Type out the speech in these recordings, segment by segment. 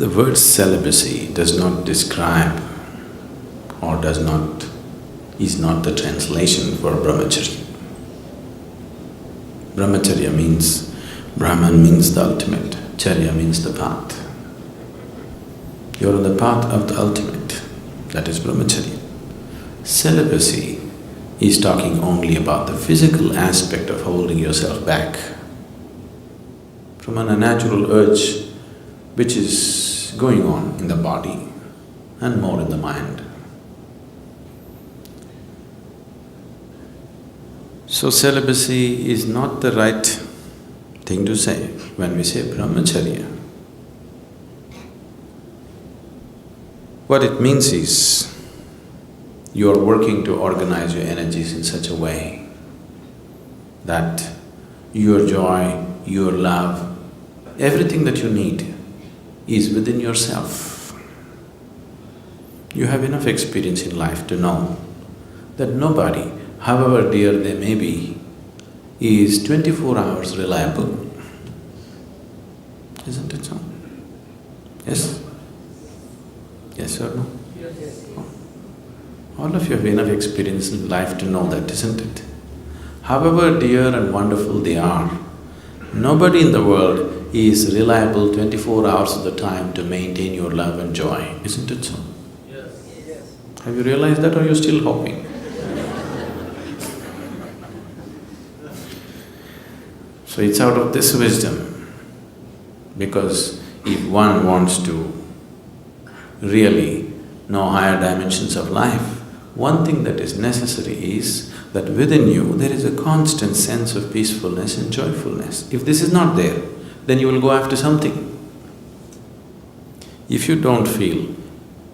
The word celibacy does not describe or is not the translation for brahmacharya. Brahmacharya means, Brahman means the ultimate, charya means the path. You're on the path of the ultimate, that is brahmacharya. Celibacy is talking only about the physical aspect of holding yourself back from an unnatural urge which is going on in the body and more in the mind. So celibacy is not the right thing to say when we say brahmacharya. What it means is, you are working to organize your energies in such a way that your joy, your love, everything that you need is within yourself. You have enough experience in life to know that nobody, however dear they may be, is 24 hours reliable. Isn't it so? Yes? Yes or no? Yes. All of you have enough experience in life to know that, isn't it? However dear and wonderful they are, nobody in the world is reliable 24 hours of the time to maintain your love and joy, isn't it so? Yes. Have you realized that, or are you still hoping? So it's out of this wisdom, because if one wants to really know higher dimensions of life, one thing that is necessary is that within you there is a constant sense of peacefulness and joyfulness. If this is not there, then you will go after something. If you don't feel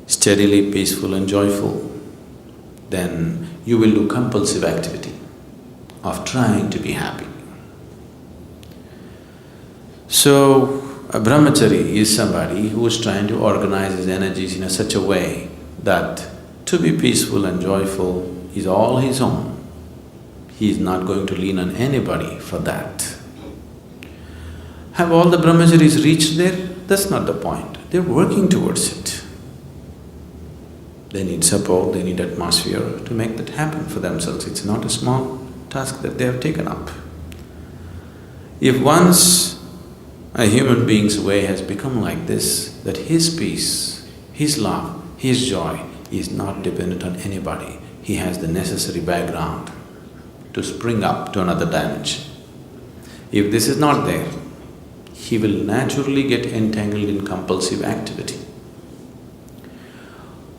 steadily peaceful and joyful, then you will do compulsive activity of trying to be happy. So, a brahmachari is somebody who is trying to organize his energies in such a way that to be peaceful and joyful is all his own. He is not going to lean on anybody for that. Have all the brahmacharis reached there? That's not the point. They're working towards it. They need support, they need atmosphere to make that happen for themselves. It's not a small task that they have taken up. If once a human being's way has become like this, that his peace, his love, his joy is not dependent on anybody, he has the necessary background to spring up to another dimension. If this is not there, he will naturally get entangled in compulsive activity.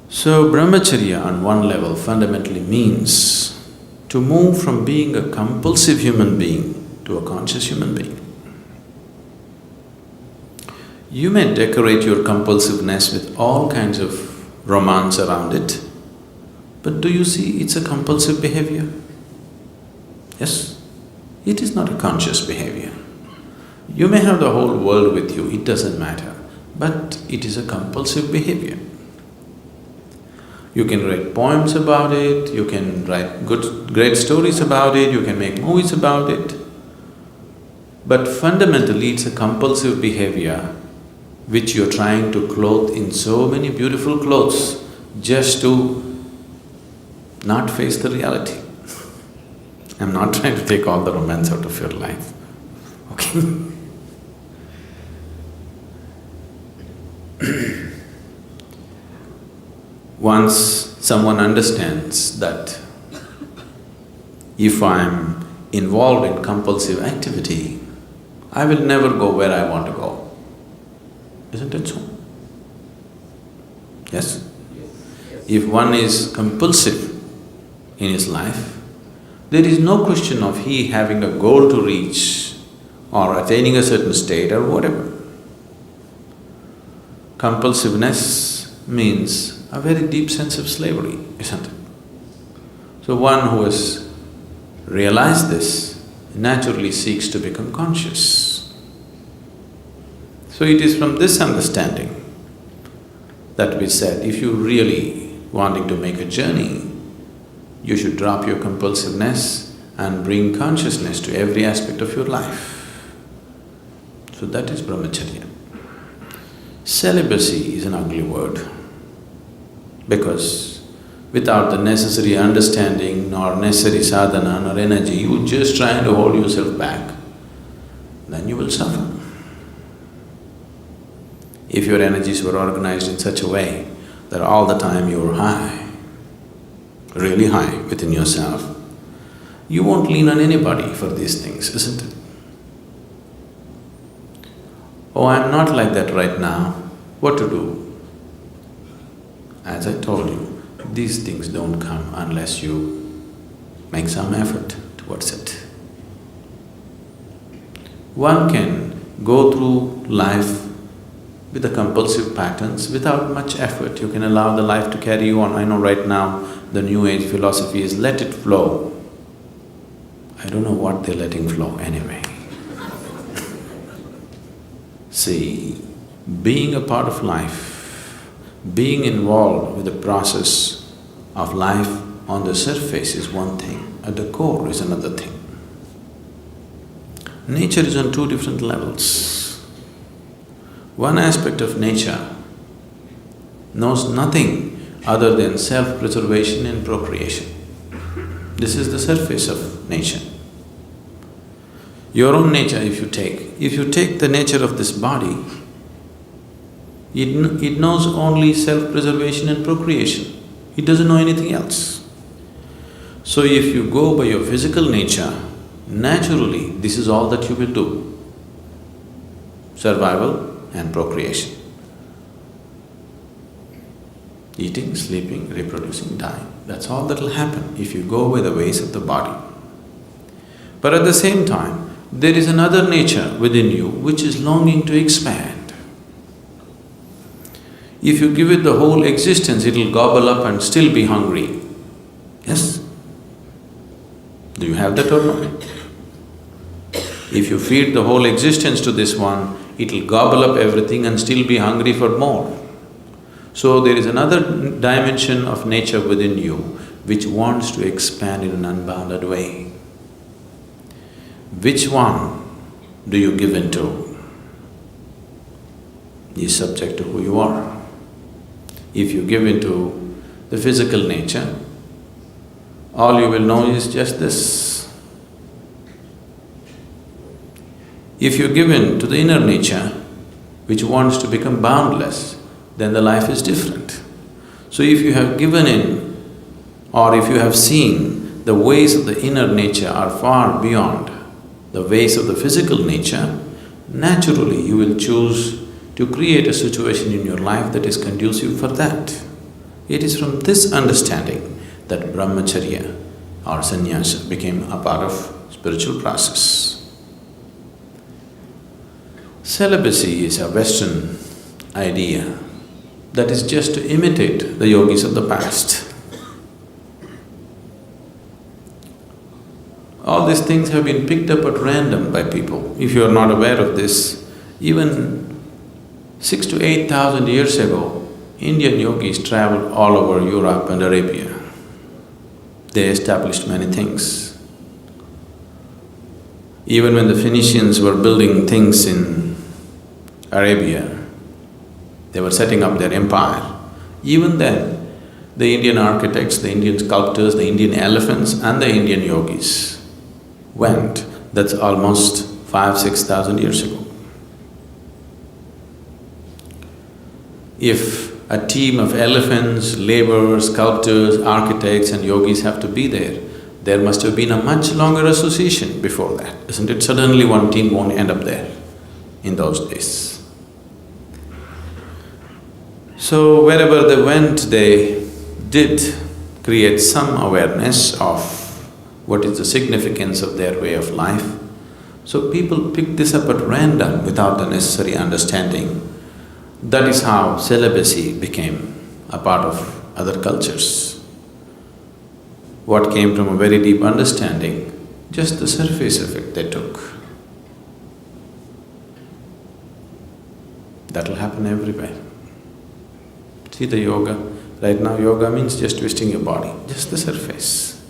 So brahmacharya on one level fundamentally means to move from being a compulsive human being to a conscious human being. You may decorate your compulsiveness with all kinds of romance around it, but do you see it's a compulsive behavior? Yes? It is not a conscious behavior. You may have the whole world with you, it doesn't matter, but it is a compulsive behavior. You can write poems about it, you can write great stories about it, you can make movies about it, but fundamentally it's a compulsive behavior which you're trying to clothe in so many beautiful clothes just to not face the reality. I'm not trying to take all the romance out of your life, okay? Once someone understands that if I'm involved in compulsive activity, I will never go where I want to go. Isn't it so? Yes? If one is compulsive in his life, there is no question of he having a goal to reach or attaining a certain state or whatever. Compulsiveness means a very deep sense of slavery, isn't it? So one who has realized this naturally seeks to become conscious. So it is from this understanding that we said, if you really wanting to make a journey, you should drop your compulsiveness and bring consciousness to every aspect of your life. So that is brahmacharya. Celibacy is an ugly word because without the necessary understanding nor necessary sadhana nor energy, you just trying to hold yourself back, then you will suffer. If your energies were organized in such a way that all the time you're high, really high within yourself, you won't lean on anybody for these things, isn't it? Oh, I'm not like that right now, what to do? As I told you, these things don't come unless you make some effort towards it. One can go through life with the compulsive patterns without much effort. You can allow the life to carry you on. I know right now the new age philosophy is let it flow. I don't know what they're letting flow anyway. See, being a part of life, being involved with the process of life on the surface is one thing, at the core is another thing. Nature is on two different levels. One aspect of nature knows nothing other than self-preservation and procreation. This is the surface of nature. Your own nature if you take the nature of this body, it knows only self-preservation and procreation. It doesn't know anything else. So if you go by your physical nature, naturally this is all that you will do. Survival and procreation. Eating, sleeping, reproducing, dying, that's all that will happen if you go by the ways of the body. But at the same time, there is another nature within you which is longing to expand. If you give it the whole existence, it'll gobble up and still be hungry. Yes? Do you have that or not? If you feed the whole existence to this one, it'll gobble up everything and still be hungry for more. So there is another dimension of nature within you which wants to expand in an unbounded way. Which one do you give into is subject to who you are. If you give into the physical nature, all you will know is just this. If you give in to the inner nature, which wants to become boundless, then the life is different. So if you have given in, or if you have seen the ways of the inner nature are far beyond the ways of the physical nature, naturally you will choose to create a situation in your life that is conducive for that. It is from this understanding that brahmacharya or sannyasa became a part of spiritual process. Celibacy is a Western idea that is just to imitate the yogis of the past. All these things have been picked up at random by people. If you are not aware of this, even 6,000 to 8,000 years ago, Indian yogis traveled all over Europe and Arabia. They established many things. Even when the Phoenicians were building things in Arabia, they were setting up their empire. Even then, the Indian architects, the Indian sculptors, the Indian elephants and the Indian yogis went. That's almost 5,000 to 6,000 years ago. If a team of elephants, laborers, sculptors, architects and yogis have to be there must have been a much longer association before that, isn't it? Suddenly one team won't end up there in those days. So wherever they went, they did create some awareness of what is the significance of their way of life. So people picked this up at random without the necessary understanding. That is how celibacy became a part of other cultures. What came from a very deep understanding, just the surface of it they took. That'll happen everywhere. See the yoga, right now yoga means just twisting your body, just the surface.